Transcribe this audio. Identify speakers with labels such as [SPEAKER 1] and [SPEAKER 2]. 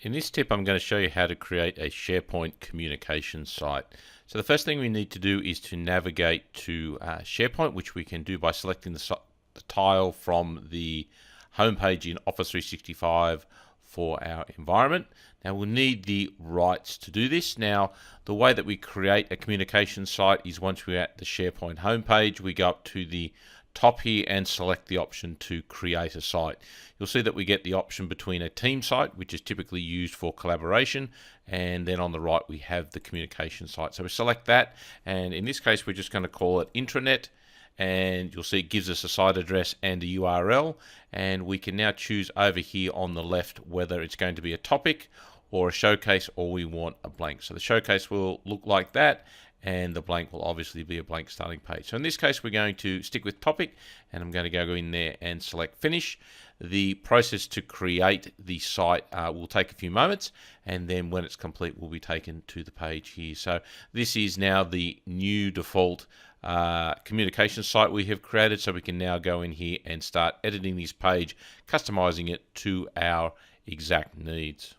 [SPEAKER 1] In this tip, I'm going to show you how to create a SharePoint Communications site. So the first thing we need to do is to navigate to SharePoint, which we can do by selecting the tile from the home page in Office 365 for our environment. Now we'll need the rights to do this. Now the way that we create a communication site is once we're at the SharePoint homepage, we go up to the top here and select the option to create a site. You'll see that we get the option between a team site, which is typically used for collaboration, and then on the right we have the communication site. So we select that, and in this case we're just going to call it intranet, and you'll see it gives us a site address and a URL, and we can now choose over here on the left whether it's going to be a topic or a showcase, or we want a blank. So the showcase will look like that, and the blank will obviously be a blank starting page. So in this case we're going to stick with topic, and I'm going to go in there and select finish. The process to create the site will take a few moments, and then when it's complete we'll be taken to the page here. So this is now the new default communication site we have created, so we can now go in here and start editing this page, customizing it to our exact needs.